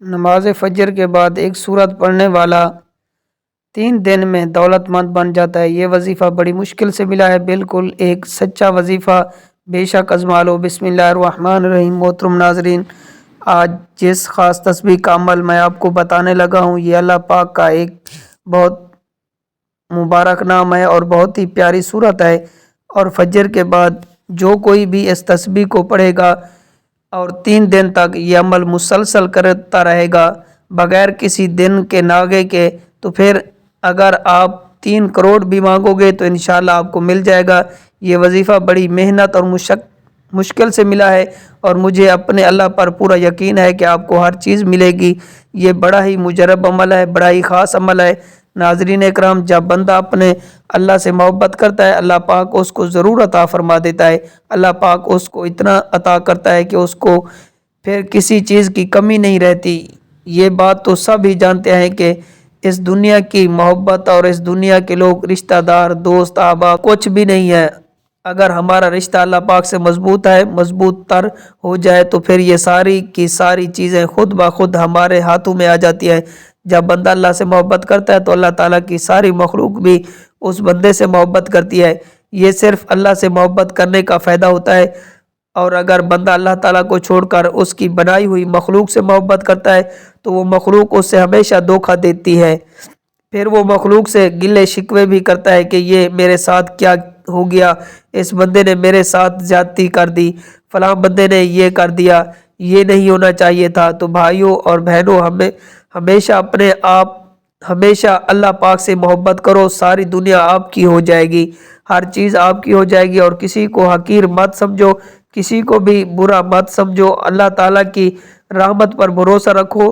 نماز فجر کے بعد ایک سورت پڑھنے والا 3 دن میں دولت مند بن جاتا ہے۔ یہ وظیفہ بڑی مشکل سے ملا ہے، بالکل ایک سچا وظیفہ، بے شک آزما لو۔ بسم اللہ الرحمن الرحیم۔ محترم ناظرین، آج جس خاص تسبیح کا عمل میں آپ کو بتانے لگا ہوں، یہ اللہ پاک کا ایک بہت مبارک نام ہے اور بہت ہی پیاری سورت ہے، اور فجر کے بعد جو کوئی بھی اس تسبیح کو پڑھے گا اور 3 دن تک یہ عمل مسلسل کرتا رہے گا بغیر کسی دن کے ناغے کے، تو پھر اگر آپ 3 کروڑ بھی مانگو گے تو انشاءاللہ آپ کو مل جائے گا۔ یہ وظیفہ بڑی محنت اور مشکل سے ملا ہے، اور مجھے اپنے اللہ پر پورا یقین ہے کہ آپ کو ہر چیز ملے گی۔ یہ بڑا ہی مجرب عمل ہے، بڑا ہی خاص عمل ہے۔ ناظرین اکرام، جب بندہ اپنے اللہ سے محبت کرتا ہے، اللہ پاک اس کو ضرور عطا فرما دیتا ہے۔ اللہ پاک اس کو اتنا عطا کرتا ہے کہ اس کو پھر کسی چیز کی کمی نہیں رہتی۔ یہ بات تو سب ہی جانتے ہیں کہ اس دنیا کی محبت اور اس دنیا کے لوگ، رشتہ دار، دوست، احباب کچھ بھی نہیں ہے۔ اگر ہمارا رشتہ اللہ پاک سے مضبوط ہے، مضبوط تر ہو جائے، تو پھر یہ ساری کی ساری چیزیں خود بخود ہمارے ہاتھوں میں آ جاتی ہیں۔ جب بندہ اللہ سے محبت کرتا ہے تو اللہ تعالیٰ کی ساری مخلوق بھی اس بندے سے محبت کرتی ہے۔ یہ صرف اللہ سے محبت کرنے کا فائدہ ہوتا ہے، اور اگر بندہ اللہ تعالیٰ کو چھوڑ کر اس کی بنائی ہوئی مخلوق سے محبت کرتا ہے تو وہ مخلوق اس سے ہمیشہ دھوکہ دیتی ہے۔ پھر وہ مخلوق سے گلے شکوے بھی کرتا ہے کہ یہ میرے ساتھ کیا ہو گیا، اس بندے نے میرے ساتھ زیادتی کر دی، فلاں بندے نے یہ کر دیا، یہ نہیں ہونا چاہیے تھا۔ تو بھائیوں اور بہنوں، ہمیشہ اللہ پاک سے محبت کرو، ساری دنیا آپ کی ہو جائے گی، ہر چیز آپ کی ہو جائے گی، اور کسی کو حقیر مت سمجھو، کسی کو بھی برا مت سمجھو۔ اللہ تعالیٰ کی رحمت پر بھروسہ رکھو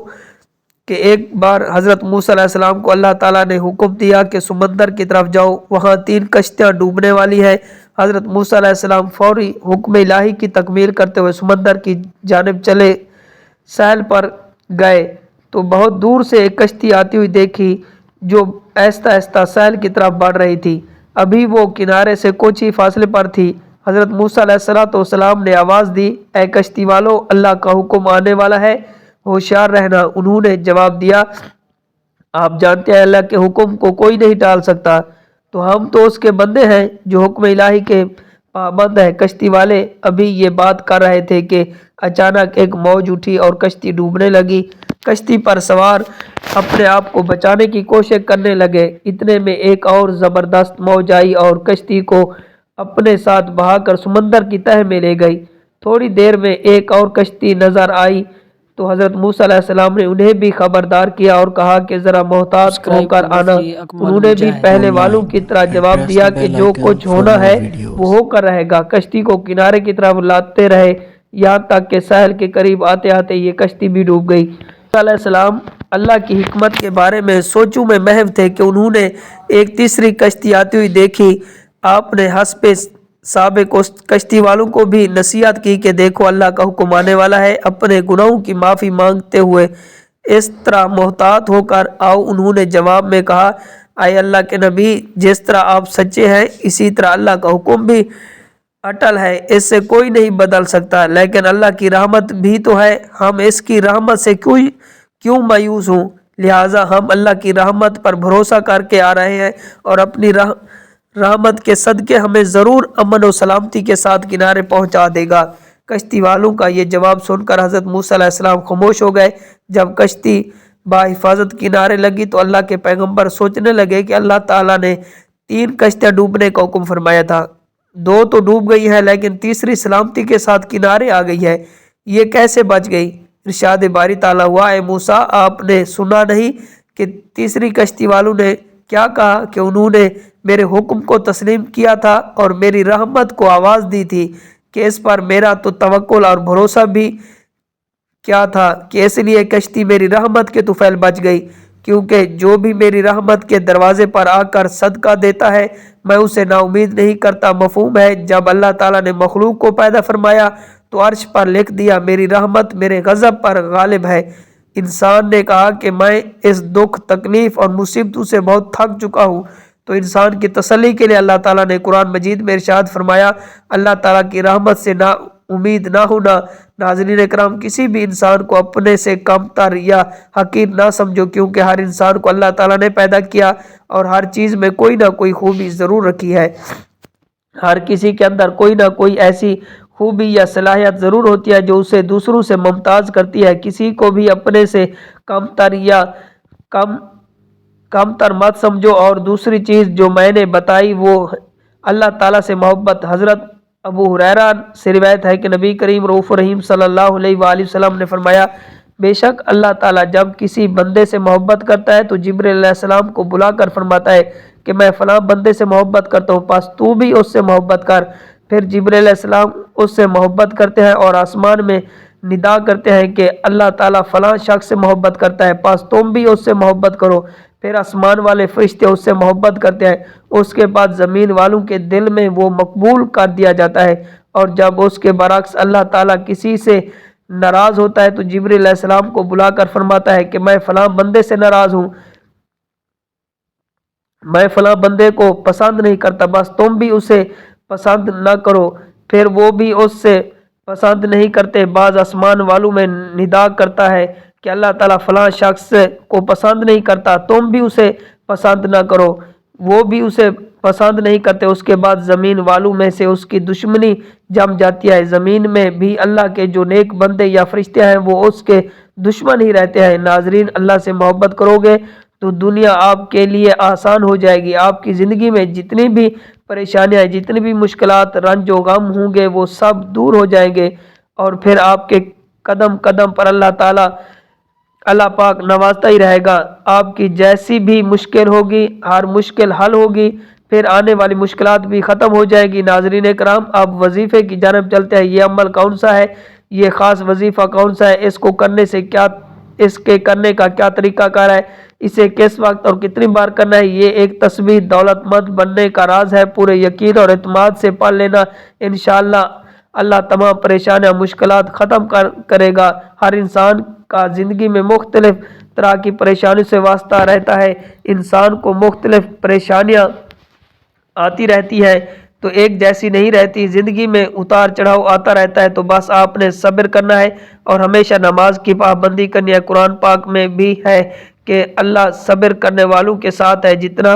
کہ ایک بار حضرت موسیٰ علیہ السلام کو اللہ تعالیٰ نے حکم دیا کہ سمندر کی طرف جاؤ، وہاں 3 کشتیاں ڈوبنے والی ہیں۔ حضرت موسیٰ علیہ السلام فوری حکم الہی کی تکمیل کرتے ہوئے سمندر کی جانب چلے، ساحل پر گئے تو بہت دور سے ایک کشتی آتی ہوئی دیکھی جو آہستہ آہستہ ساحل کی طرف بڑھ رہی تھی۔ ابھی وہ کنارے سے کچھ ہی فاصلے پر تھی۔ حضرت موسیٰ علیہ السلام نے آواز دی، اے کشتی والو، اللہ کا حکم آنے والا ہے، ہوشیار رہنا۔ انہوں نے جواب دیا، آپ جانتے ہیں اللہ کے حکم کو کوئی نہیں ٹال سکتا، تو ہم تو اس کے بندے ہیں جو حکم الہی کے پابند ہیں۔ کشتی والے ابھی یہ بات کر رہے تھے کہ اچانک ایک موج اٹھی اور کشتی ڈوبنے لگی۔ کشتی پر سوار اپنے آپ کو بچانے کی کوشش کرنے لگے، اتنے میں ایک اور زبردست موج آئی اور کشتی کو اپنے ساتھ بہا کر سمندر کی تہہ میں لے گئی۔ تھوڑی دیر میں ایک اور کشتی نظر آئی تو حضرت موسیٰ علیہ السلام نے انہیں بھی خبردار کیا اور کہا کہ ذرا محتاط ہو کر آنا۔ انہوں نے بھی پہلے والوں کی طرح جواب دیا کہ جو کچھ ہونا ہے وہ ہو کر رہے گا۔ کشتی کو کنارے کی طرف لاتے رہے، یہاں تک کہ ساحل کے قریب آتے آتے یہ کشتی بھی ڈوب گئی۔ موسیٰ علیہ السلام اللہ کی حکمت کے بارے میں سوچوں میں محو تھے کہ انہوں نے ایک تیسری کشتی آتی ہوئی دیکھی۔ آپ نے حسب سابق اس کشتی والوں کو بھی نصیحت کی کہ دیکھو اللہ کا حکم آنے والا ہے، اپنے گناہوں کی معافی مانگتے ہوئے اس طرح محتاط ہو کر آؤ۔ انہوں نے جواب میں کہا، اے اللہ کے نبی، جس طرح آپ سچے ہیں اسی طرح اللہ کا حکم بھی اٹل ہے، اس سے کوئی نہیں بدل سکتا، لیکن اللہ کی رحمت بھی تو ہے، ہم اس کی رحمت سے کیوں مایوس ہوں؟ لہٰذا ہم اللہ کی رحمت پر بھروسہ کر کے آ رہے ہیں، اور اپنی رحمت کے صدقے ہمیں ضرور امن و سلامتی کے ساتھ کنارے پہنچا دے گا۔ کشتی والوں کا یہ جواب سن کر حضرت موسیٰ علیہ السلام خاموش ہو گئے۔ جب کشتی بحفاظت کنارے لگی تو اللہ کے پیغمبر سوچنے لگے کہ اللہ تعالیٰ نے 3 کشتیاں ڈوبنے کا حکم فرمایا تھا، 2 تو ڈوب گئی ہیں لیکن تیسری سلامتی کے ساتھ کنارے آ گئی ہے، یہ کیسے بچ گئی؟ ارشاد باری تعالیٰ ہوا، اے موسیٰ، آپ نے سنا نہیں کہ تیسری کشتی والوں نے کیا کہا کہ انہوں نے میرے حکم کو تسلیم کیا تھا اور میری رحمت کو آواز دی تھی کہ اس پر میرا تو توکل اور بھروسہ بھی کیا تھا کہ اس لیے کشتی میری رحمت کے طفیل بچ گئی، کیونکہ جو بھی میری رحمت کے دروازے پر آ کر صدقہ دیتا ہے میں اسے نا امید نہیں کرتا۔ مفہوم ہے؟ جب اللہ تعالیٰ نے مخلوق کو پیدا فرمایا تو عرش پر لکھ دیا، میری رحمت میرے غضب پر غالب ہے۔ انسان نے کہا کہ میں اس دکھ، تکلیف اور مصیبتوں سے بہت تھک چکا ہوں، تو انسان کی تسلی کے لیے اللہ تعالیٰ نے قرآن مجید میں ارشاد فرمایا، اللہ تعالیٰ کی رحمت سے نا امید نہ ہونا۔ ناظرین اکرام، کسی بھی انسان کو اپنے سے کم تر یا حقیر نہ سمجھو، کیونکہ ہر انسان کو اللہ تعالیٰ نے پیدا کیا اور ہر چیز میں کوئی نہ کوئی خوبی ضرور رکھی ہے۔ ہر کسی کے اندر کوئی نہ کوئی ایسی خوبی یا صلاحیت ضرور ہوتی ہے جو اسے دوسروں سے ممتاز کرتی ہے۔ کسی کو بھی اپنے سے کم تر یا کم تر مت سمجھو۔ اور دوسری چیز جو میں نے بتائی وہ اللہ تعالیٰ سے محبت۔ حضرت ابو ہریرہ سے روایت ہے کہ نبی کریم رؤوف الرحیم صلی اللہ علیہ وآلہ وسلم نے فرمایا، بے شک اللہ تعالیٰ جب کسی بندے سے محبت کرتا ہے تو جبرائیل علیہ السلام کو بلا کر فرماتا ہے کہ میں فلاں بندے سے محبت کرتا ہوں، پس تو بھی اس سے محبت کر۔ پھر جبرائیل علیہ السلام اس سے محبت کرتے ہیں اور آسمان میں ندا کرتے ہیں کہ اللہ تعالیٰ فلاں شخص سے محبت کرتا ہے، پس تم بھی اس سے محبت کرو۔ پھر آسمان والے فرشتے اس سے محبت کرتے ہیں، اس کے بعد زمین والوں کے دل میں وہ مقبول کر دیا جاتا ہے۔ اور جب اس کے برعکس اللہ تعالیٰ کسی سے ناراض ہوتا ہے تو جبرائیل علیہ السلام کو بلا کر فرماتا ہے کہ میں فلاں بندے سے ناراض ہوں، میں فلاں بندے کو پسند نہیں کرتا، بس تم بھی اسے پسند نہ کرو۔ پھر وہ بھی اس سے پسند نہیں کرتے۔ بعض آسمان والوں میں ندا کرتا ہے کہ اللہ تعالیٰ فلاں شخص کو پسند نہیں کرتا، تم بھی اسے پسند نہ کرو۔ وہ بھی اسے پسند نہیں کرتے۔ اس کے بعد زمین والوں میں سے اس کی دشمنی جم جاتی ہے۔ زمین میں بھی اللہ کے جو نیک بندے یا فرشتے ہیں وہ اس کے دشمن ہی رہتے ہیں۔ ناظرین، اللہ سے محبت کرو گے تو دنیا آپ کے لیے آسان ہو جائے گی۔ آپ کی زندگی میں جتنی بھی پریشانیاں، جتنی بھی مشکلات، رنج و غم ہوں گے وہ سب دور ہو جائیں گے، اور پھر آپ کے قدم قدم پر اللہ پاک نوازتا ہی رہے گا۔ آپ کی جیسی بھی مشکل ہوگی ہر مشکل حل ہوگی، پھر آنے والی مشکلات بھی ختم ہو جائے گی۔ ناظرین کرام، اب وظیفے کی جانب چلتے ہیں۔ یہ عمل کون سا ہے؟ یہ خاص وظیفہ کون سا ہے؟ اس کے کرنے کا کیا طریقہ کار ہے؟ اسے کس وقت اور کتنی بار کرنا ہے؟ یہ ایک تسبیح دولت مند بننے کا راز ہے۔ پورے یقین اور اعتماد سے پڑھ لینا، انشاءاللہ اللہ تمام پریشانیاں، مشکلات ختم کرے گا۔ ہر انسان کا زندگی میں مختلف طرح کی پریشانیوں سے واسطہ رہتا ہے۔ انسان کو مختلف پریشانیاں آتی رہتی ہے تو ایک جیسی نہیں رہتی۔ زندگی میں اتار چڑھاؤ آتا رہتا ہے، تو بس آپ نے صبر کرنا ہے اور ہمیشہ نماز کی پابندی کرنی ہے۔ قرآن پاک میں بھی ہے کہ اللہ صبر کرنے والوں کے ساتھ ہے۔ جتنا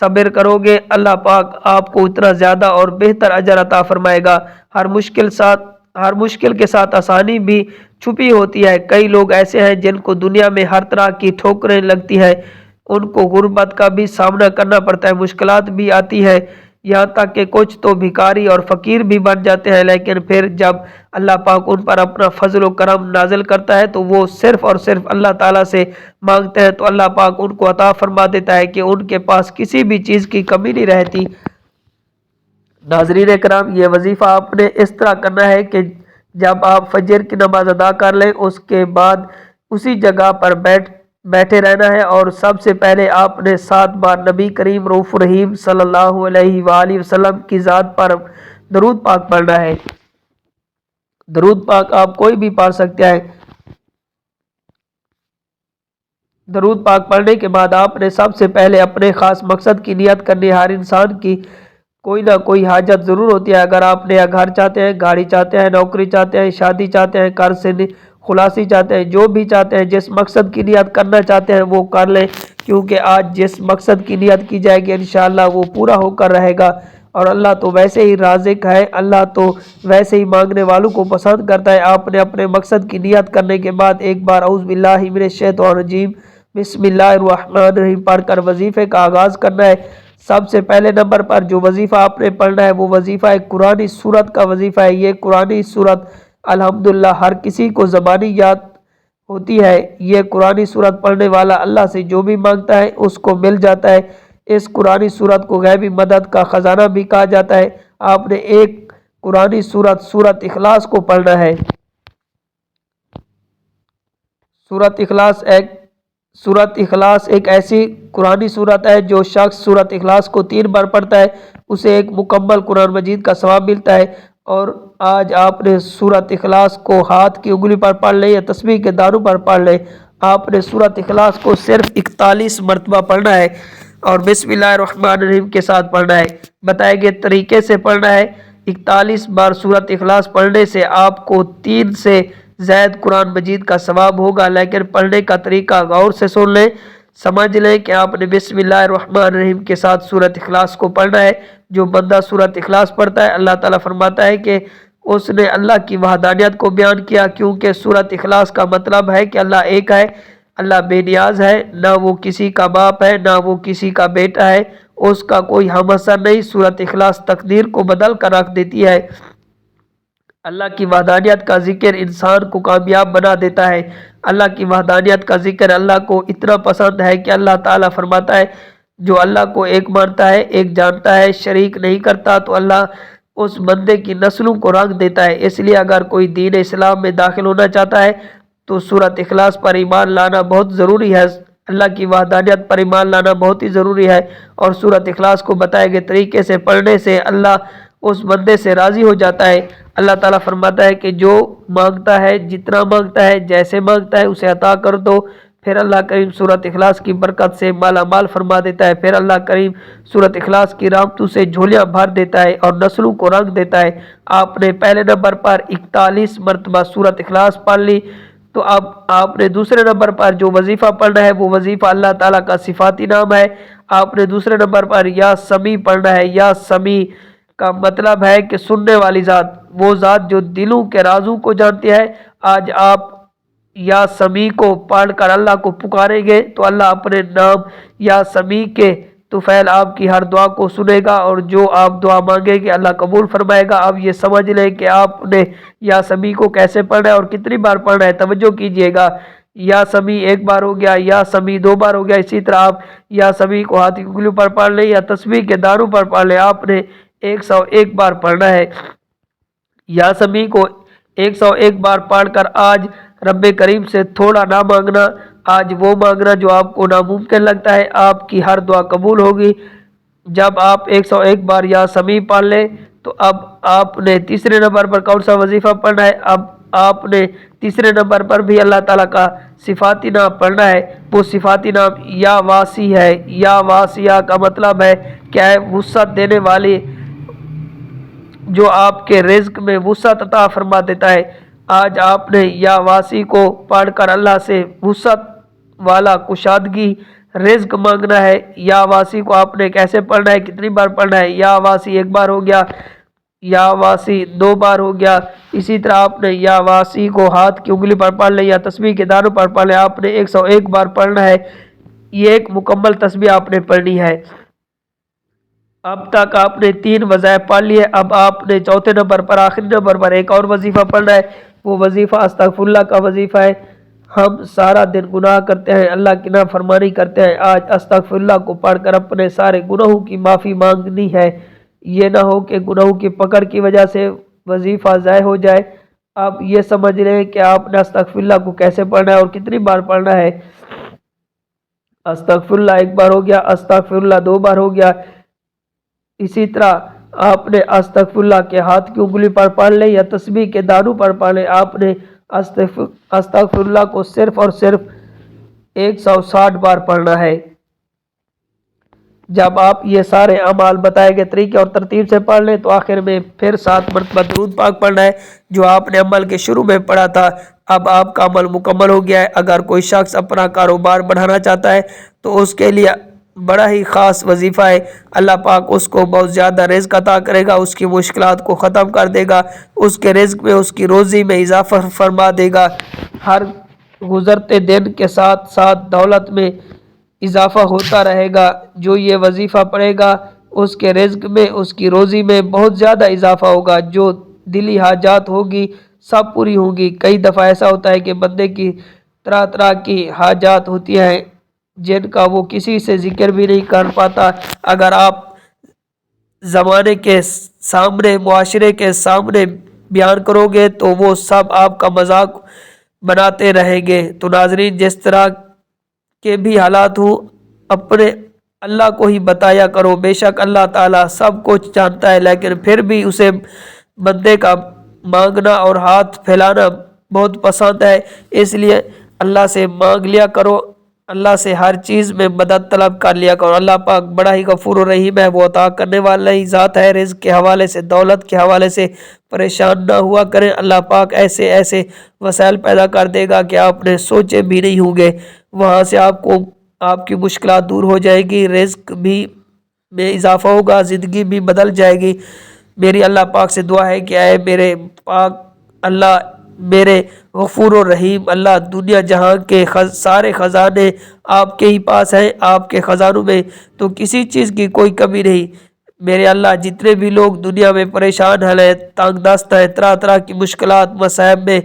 صبر کرو گے اللہ پاک آپ کو اتنا زیادہ اور بہتر اجر عطا فرمائے گا۔ ہر مشکل کے ساتھ آسانی بھی چھپی ہوتی ہے۔ کئی لوگ ایسے ہیں جن کو دنیا میں ہر طرح کی ٹھوکریں لگتی ہیں، ان کو غربت کا بھی سامنا کرنا پڑتا ہے، مشکلات بھی آتی ہیں، یہاں تک کہ کچھ تو بھکاری اور فقیر بھی بن جاتے ہیں، لیکن پھر جب اللہ پاک ان پر اپنا فضل و کرم نازل کرتا ہے تو وہ صرف اور صرف اللہ تعالیٰ سے مانگتے ہیں تو اللہ پاک ان کو عطا فرما دیتا ہے کہ ان کے پاس کسی بھی چیز کی کمی نہیں رہتی۔ ناظرین کرام، یہ وظیفہ آپ نے اس طرح کرنا ہے کہ جب آپ فجر کی نماز ادا کر لیں اس کے بعد اسی جگہ پر بیٹھے رہنا ہے، اور سب سے پہلے آپ نے 7 بار نبی کریم رؤوف الرحیم صلی اللہ علیہ وآلہ وسلم کی ذات پر درود پاک پڑھنا ہے۔ درود پاک آپ کوئی بھی پڑھ سکتے ہیں۔ درود پاک پڑھنے کے بعد آپ نے سب سے پہلے اپنے خاص مقصد کی نیت کرنی ہے۔ ہر انسان کی کوئی نہ کوئی حاجت ضرور ہوتی ہے۔ اگر آپ نیا گھر چاہتے ہیں، گاڑی چاہتے ہیں، نوکری چاہتے ہیں، شادی چاہتے ہیں، قرض سے خلاصی چاہتے ہیں، جو بھی چاہتے ہیں، جس مقصد کی نیت کرنا چاہتے ہیں وہ کر لیں، کیونکہ آج جس مقصد کی نیت کی جائے گی انشاءاللہ وہ پورا ہو کر رہے گا۔ اور اللہ تو ویسے ہی رازق ہے، اللہ تو ویسے ہی مانگنے والوں کو پسند کرتا ہے۔ آپ نے اپنے مقصد کی نیت کرنے کے بعد ایک بار اعوذ باللہ من الشیطان الرجیم بسم اللہ الرحمن الرحیم پڑھ کر وظیفے کا آغاز کرنا ہے۔ سب سے پہلے نمبر پر جو وظیفہ آپ نے پڑھنا ہے وہ وظیفہ ایک قرآنی سورت کا وظیفہ ہے۔ یہ قرآنی سورت الحمدللہ ہر کسی کو زبانی یاد ہوتی ہے۔ یہ قرآنی سورت پڑھنے والا اللہ سے جو بھی مانگتا ہے اس کو مل جاتا ہے۔ اس قرآنی سورت کو غیبی مدد کا خزانہ بھی کہا جاتا ہے۔ آپ نے ایک قرآنی سورت اخلاص کو پڑھنا ہے۔ سورت اخلاص ایک ایسی قرآنی سورت ہے جو شخص سورت اخلاص کو 3 بار پڑھتا ہے اسے ایک مکمل قرآن مجید کا ثواب ملتا ہے۔ اور آج آپ نے سورت اخلاص کو ہاتھ کی انگلی پر پڑھ لیں یا تسبیح کے دانوں پر پڑھ لیں۔ آپ نے سورت اخلاص کو صرف 41 مرتبہ پڑھنا ہے اور بسم اللہ الرحمن الرحیم کے ساتھ پڑھنا ہے۔ بتائے گئے طریقے سے پڑھنا ہے۔ 41 بار سورۃ اخلاص پڑھنے سے آپ کو 3 سے زائد قرآن مجید کا ثواب ہوگا، لیکن پڑھنے کا طریقہ غور سے سن لیں۔ سمجھ لیں کہ آپ نے بسم اللہ الرحمن الرحیم کے ساتھ سورۃ اخلاص کو پڑھنا ہے۔ جو بندہ سورۃ اخلاص پڑھتا ہے، اللہ تعالیٰ فرماتا ہے کہ اس نے اللہ کی وحدانیت کو بیان کیا، کیونکہ سورۃ اخلاص کا مطلب ہے کہ اللہ ایک ہے، اللہ بے نیاز ہے، نہ وہ کسی کا باپ ہے نہ وہ کسی کا بیٹا ہے، اس کا کوئی ہم اثر نہیں۔ سورۃ اخلاص تقدیر کو بدل کر رکھ دیتی ہے۔ اللہ کی وحدانیت کا ذکر انسان کو کامیاب بنا دیتا ہے۔ اللہ کی وحدانیت کا ذکر اللہ کو اتنا پسند ہے کہ اللہ تعالیٰ فرماتا ہے جو اللہ کو ایک مانتا ہے، ایک جانتا ہے، شریک نہیں کرتا، تو اللہ اس بندے کی نسلوں کو رنگ دیتا ہے۔ اس لیے اگر کوئی دین اسلام میں داخل ہونا چاہتا ہے تو سورۃ اخلاص پر ایمان لانا بہت ضروری ہے، اللہ کی وحدانیت پر ایمان لانا بہت ہی ضروری ہے، اور سورۃ اخلاص کو بتائے گئے طریقے سے پڑھنے سے اللہ اس بندے سے راضی ہو جاتا ہے۔ اللہ تعالیٰ فرماتا ہے کہ جو مانگتا ہے، جتنا مانگتا ہے، جیسے مانگتا ہے اسے عطا کر دو، پھر اللہ کریم سورۃ اخلاص کی برکت سے مالا مال فرما دیتا ہے۔ پھر اللہ کریم سورۃ اخلاص کی رحمتوں سے جھولیاں بھر دیتا ہے اور نسلوں کو رنگ دیتا ہے۔ آپ نے پہلے نمبر پر 41 مرتبہ سورۃ اخلاص پڑھ لی، تو اب آپ نے دوسرے نمبر پر جو وظیفہ پڑھنا ہے وہ وظیفہ اللہ تعالیٰ کا صفاتی نام ہے۔ آپ نے دوسرے نمبر پر یا سمیع پڑھنا ہے۔ یا سمیع کا مطلب ہے کہ سننے والی ذات، وہ ذات جو دلوں کے رازوں کو جانتی ہے۔ آج آپ یا سمیع کو پڑھ کر اللہ کو پکاریں گے تو اللہ اپنے نام یا سمیع کے طفیل آپ کی ہر دعا کو سنے گا، اور جو آپ دعا مانگیں گے اللہ قبول فرمائے گا۔ اب یہ سمجھ لیں کہ آپ نے یا سمیع کو کیسے پڑھنا ہے اور کتنی بار پڑھنا ہے، توجہ کیجئے گا۔ یا سمیع 1 بار ہو گیا، یا سمیع 2 بار ہو گیا، اسی طرح آپ یا سمیع کو ہاتھ کی انگلیوں پر پڑھ لیں یا تسبیح کے دانوں پر پڑھ لیں، آپ نے 101 بار پڑھنا ہے۔ یا سمیع کو 101 بار پڑھ کر آج رب کریم سے تھوڑا نہ مانگنا، آج وہ مانگنا جو آپ کو ناممکن لگتا ہے، آپ کی ہر دعا قبول ہوگی۔ جب آپ 101 بار یا سمیع پڑھ لیں تو اب آپ نے تیسرے نمبر پر کون سا وظیفہ پڑھنا ہے؟ اب آپ نے تیسرے نمبر پر بھی اللہ تعالیٰ کا صفاتی نام پڑھنا ہے۔ وہ صفاتی نام یا واسی ہے۔ یا واسیہ کا مطلب ہے کیا ہے؟ وسعت دینے والی، جو آپ کے رزق میں وسعت عطا فرما دیتا ہے۔ آج آپ نے یا واسی کو پڑھ کر اللہ سے وسعت والا کشادگی رزق مانگنا ہے۔ یا واسی کو آپ نے کیسے پڑھنا ہے، کتنی بار پڑھنا ہے؟ یا واسی 1 بار ہو گیا، یا واسی 2 بار ہو گیا، اسی طرح آپ نے یا واسی کو ہاتھ کی انگلی پر پڑھ لیں یا تسبیح کے دانوں پر پڑھ لیں، آپ نے 101 بار پڑھنا ہے۔ یہ ایک مکمل تسبیح آپ نے پڑھنی ہے۔ اب تک آپ نے 3 وظائف پڑھ لیے، اب آپ نے چوتھے نمبر پر آخری نمبر پر ایک اور وظیفہ پڑھنا ہے۔ وہ وظیفہ استغفر اللہ کا وظیفہ ہے۔ ہم سارا دن گناہ کرتے ہیں، اللہ کی نافرمانی کرتے ہیں، آج استغفر اللہ کو پڑھ کر اپنے سارے گناہوں کی معافی مانگنی ہے۔ یہ نہ ہو کہ گناہوں کی پکڑ کی وجہ سے وظیفہ ضائع ہو جائے۔ اب یہ سمجھ لیں کہ آپ نے استغفر اللہ کو کیسے پڑھنا ہے اور کتنی بار پڑھنا ہے۔ استغفر اللہ 1 بار ہو گیا، استغفر اللہ 2 بار ہو گیا، اسی طرح آپ نے استغفر اللہ کے ہاتھ کی انگلی پر پڑھ لیں یا تسبیح کے دانوں پر پڑھ لیں۔ آپ نے استغفر اللہ کو صرف اور صرف 160 بار پڑھنا ہے۔ جب آپ یہ سارے اعمال بتائے گئے طریقے اور ترتیب سے پڑھ لیں تو آخر میں پھر 7 مرتبہ درود پاک پڑھنا ہے، جو آپ نے عمل کے شروع میں پڑھا تھا۔ اب آپ کا عمل مکمل ہو گیا ہے۔ اگر کوئی شخص اپنا کاروبار بڑھانا چاہتا ہے تو اس کے لیے بڑا ہی خاص وظیفہ ہے، اللہ پاک اس کو بہت زیادہ رزق عطا کرے گا، اس کی مشکلات کو ختم کر دے گا، اس کے رزق میں، اس کی روزی میں اضافہ فرما دے گا۔ ہر گزرتے دن کے ساتھ ساتھ دولت میں اضافہ ہوتا رہے گا۔ جو یہ وظیفہ پڑھے گا اس کے رزق میں، اس کی روزی میں بہت زیادہ اضافہ ہوگا، جو دلی حاجات ہوگی سب پوری ہوں گی۔ کئی دفعہ ایسا ہوتا ہے کہ بندے کی طرح طرح کی حاجات ہوتی ہیں جن کا وہ کسی سے ذکر بھی نہیں کر پاتا۔ اگر آپ زمانے کے سامنے، معاشرے کے سامنے بیان کرو گے تو وہ سب آپ کا مذاق بناتے رہیں گے۔ تو ناظرین، جس طرح کے بھی حالات ہوں، اپنے اللہ کو ہی بتایا کرو۔ بے شک اللہ تعالیٰ سب کچھ جانتا ہے، لیکن پھر بھی اسے بندے کا مانگنا اور ہاتھ پھیلانا بہت پسند ہے، اس لیے اللہ سے مانگ لیا کرو۔ اللہ سے ہر چیز میں مدد طلب کر لیا کرو۔ اللہ پاک بڑا ہی غفور و رحیم ہے، وہ عطا کرنے والا ہی ذات ہے۔ رزق کے حوالے سے، دولت کے حوالے سے پریشان نہ ہوا کریں۔ اللہ پاک ایسے ایسے وسائل پیدا کر دے گا کہ آپ نے سوچے بھی نہیں ہوں گے، وہاں سے آپ کی مشکلات دور ہو جائے گی، رزق بھی میں اضافہ ہوگا، زندگی بھی بدل جائے گی۔ میری اللہ پاک سے دعا ہے کہ اے میرے پاک اللہ، میرے غفور و رحیم اللہ، دنیا جہاں کے سارے خزانے آپ کے ہی پاس ہیں، آپ کے خزانوں میں تو کسی چیز کی کوئی کمی نہیں۔ میرے اللہ، جتنے بھی لوگ دنیا میں پریشان ہیں، تنگ دست ہیں، طرح طرح کی مشکلات مصائب میں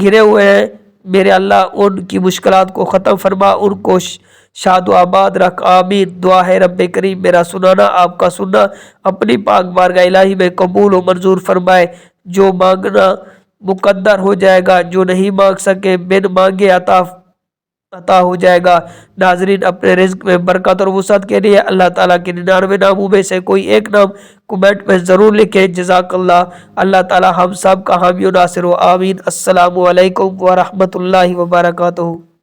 گھرے ہوئے ہیں، میرے اللہ ان کی مشکلات کو ختم فرما، ان کو شاد و آباد رکھ، آمین۔ دعا ہے رب کریم میرا سنانا آپ کا سننا اپنی پاک بارگاہ الہی میں قبول و منظور فرمائے۔ جو مانگنا مقدر ہو جائے گا، جو نہیں مانگ سکے بن مانگے عطا ہو جائے گا۔ ناظرین، اپنے رزق میں برکت اور وسعت کے لیے اللہ تعالیٰ کے 99 ناموں میں سے کوئی ایک نام کمنٹ میں ضرور لکھیں۔ جزاک اللہ۔ اللہ تعالیٰ ہم سب کا حامی و ناصر ہو، آمین۔ السلام علیکم ورحمۃ اللہ وبرکاتہ۔